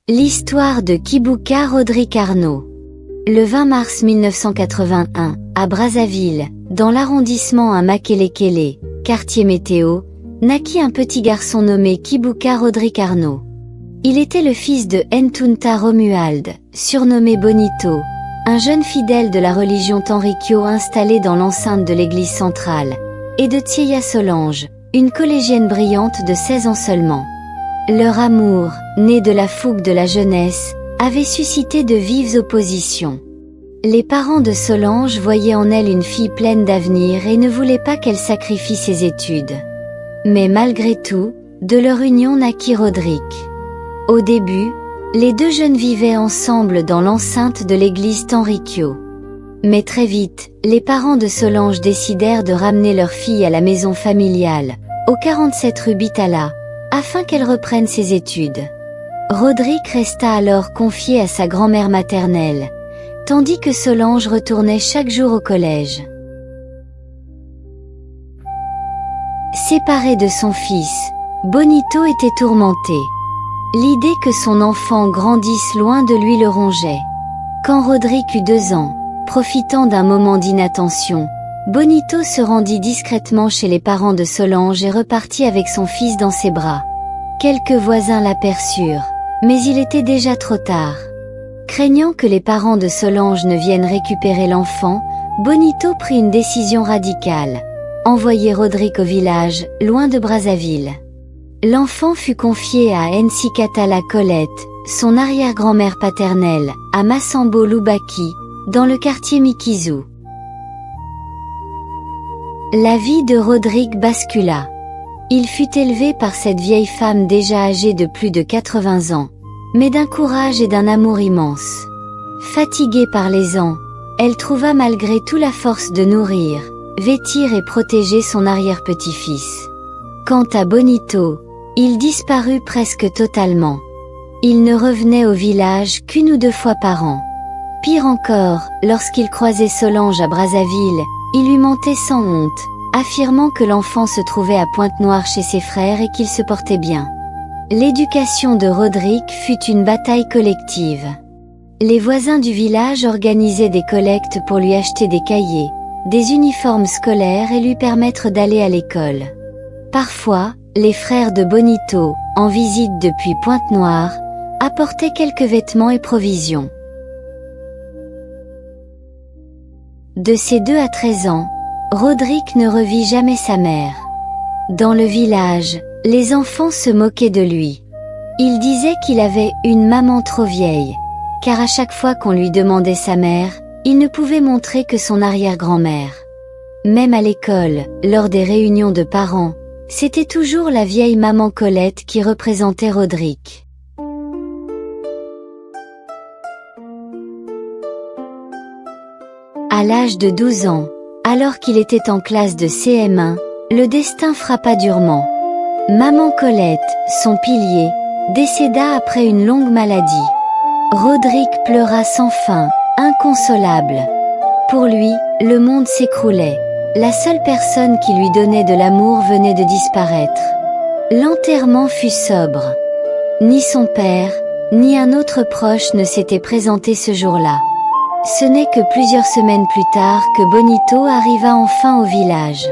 L'histoire de Kibuka Rodrick Arnaud. Le 20 mars 1981, à Brazzaville, dans l'arrondissement à Makelekele, quartier Météo, naquit un petit garçon nommé Kibuka Rodrick Arnaud. Il était le fils de Ntunta Romuald, surnommé Bonito, un jeune fidèle de la religion Tanrikyo installé dans l'enceinte de l'église centrale, et de Tieya Solange, une collégienne brillante de 16 ans seulement. Leur amour, né de la fougue de la jeunesse, avait suscité de vives oppositions. Les parents de Solange voyaient en elle une fille pleine d'avenir et ne voulaient pas qu'elle sacrifie ses études. Mais malgré tout, de leur union naquit Rodrick. Au début, les deux jeunes vivaient ensemble dans l'enceinte de l'église Tanrikyo. Mais très vite, les parents de Solange décidèrent de ramener leur fille à la maison familiale, au 47 rue Bitala, afin qu'elle reprenne ses études. Rodrick resta alors confié à sa grand-mère maternelle, tandis que Solange retournait chaque jour au collège. Séparé de son fils, Bonito était tourmenté. L'idée que son enfant grandisse loin de lui le rongeait. Quand Rodrick eut 2 ans, profitant d'un moment d'inattention, Bonito se rendit discrètement chez les parents de Solange et repartit avec son fils dans ses bras. Quelques voisins l'aperçurent, mais il était déjà trop tard. Craignant que les parents de Solange ne viennent récupérer l'enfant, Bonito prit une décision radicale: envoyer Rodrick au village, loin de Brazzaville. L'enfant fut confié à Nsikatala Colette, son arrière-grand-mère paternelle, à Massambo Lubaki, dans le quartier Mikizu. La vie de Rodrick bascula. Il fut élevé par cette vieille femme déjà âgée de plus de 80 ans, mais d'un courage et d'un amour immense. Fatiguée par les ans, elle trouva malgré tout la force de nourrir, vêtir et protéger son arrière-petit-fils. Quant à Bonito, il disparut presque totalement. Il ne revenait au village qu'1 ou 2 fois par an. Pire encore, lorsqu'il croisait Solange à Brazzaville, il lui mentait sans honte, affirmant que l'enfant se trouvait à Pointe-Noire chez ses frères et qu'il se portait bien. L'éducation de Rodrick fut une bataille collective. Les voisins du village organisaient des collectes pour lui acheter des cahiers, des uniformes scolaires et lui permettre d'aller à l'école. Parfois, les frères de Bonito, en visite depuis Pointe-Noire, apportaient quelques vêtements et provisions. De ses 2 à 13 ans, Rodrick ne revit jamais sa mère. Dans le village, les enfants se moquaient de lui. Ils disaient qu'il avait une maman trop vieille, car à chaque fois qu'on lui demandait sa mère, il ne pouvait montrer que son arrière-grand-mère. Même à l'école, lors des réunions de parents, c'était toujours la vieille maman Colette qui représentait Rodrick. À l'âge de 12 ans, alors qu'il était en classe de CM1, le destin frappa durement. Maman Colette, son pilier, décéda après une longue maladie. Rodrick pleura sans fin, inconsolable. Pour lui, le monde s'écroulait. La seule personne qui lui donnait de l'amour venait de disparaître. L'enterrement fut sobre. Ni son père, ni un autre proche ne s'était présenté ce jour-là. Ce n'est que plusieurs semaines plus tard que Bonito arriva enfin au village.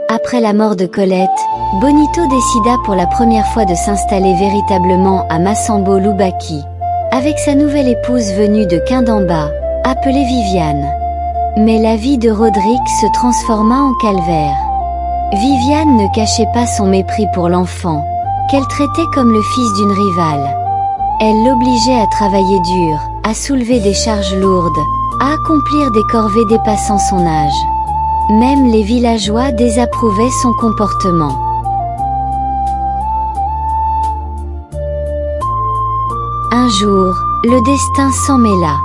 Après la mort de Colette, Bonito décida pour la première fois de s'installer véritablement à Massambo Lubaki, avec sa nouvelle épouse venue de Kindamba, appelée Viviane. Mais la vie de Rodrick se transforma en calvaire. Viviane ne cachait pas son mépris pour l'enfant, qu'elle traitait comme le fils d'une rivale. Elle l'obligeait à travailler dur, à soulever des charges lourdes, à accomplir des corvées dépassant son âge. Même les villageois désapprouvaient son comportement. Un jour, le destin s'en mêla.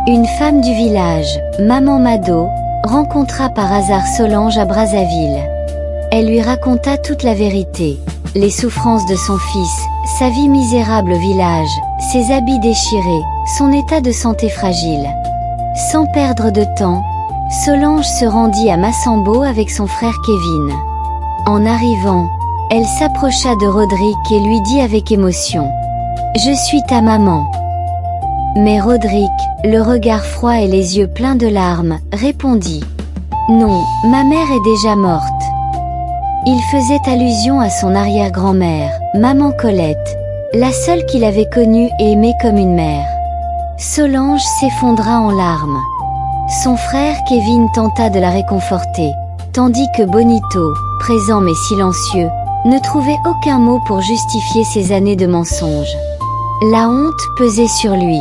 Une femme du village, Maman Mado, rencontra par hasard Solange à Brazzaville. Elle lui raconta toute la vérité, les souffrances de son fils, sa vie misérable au village, ses habits déchirés, son état de santé fragile. Sans perdre de temps, Solange se rendit à Massambo avec son frère Kevin. En arrivant, elle s'approcha de Roderick et lui dit avec émotion: « Je suis ta maman. » Mais Roderick, le regard froid et les yeux pleins de larmes, répondit: « Non, ma mère est déjà morte. » Il faisait allusion à son arrière-grand-mère, maman Colette, la seule qu'il avait connue et aimée comme une mère. Solange s'effondra en larmes. Son frère Kevin tenta de la réconforter, tandis que Bonito, présent mais silencieux, ne trouvait aucun mot pour justifier ces années de mensonges. La honte pesait sur lui.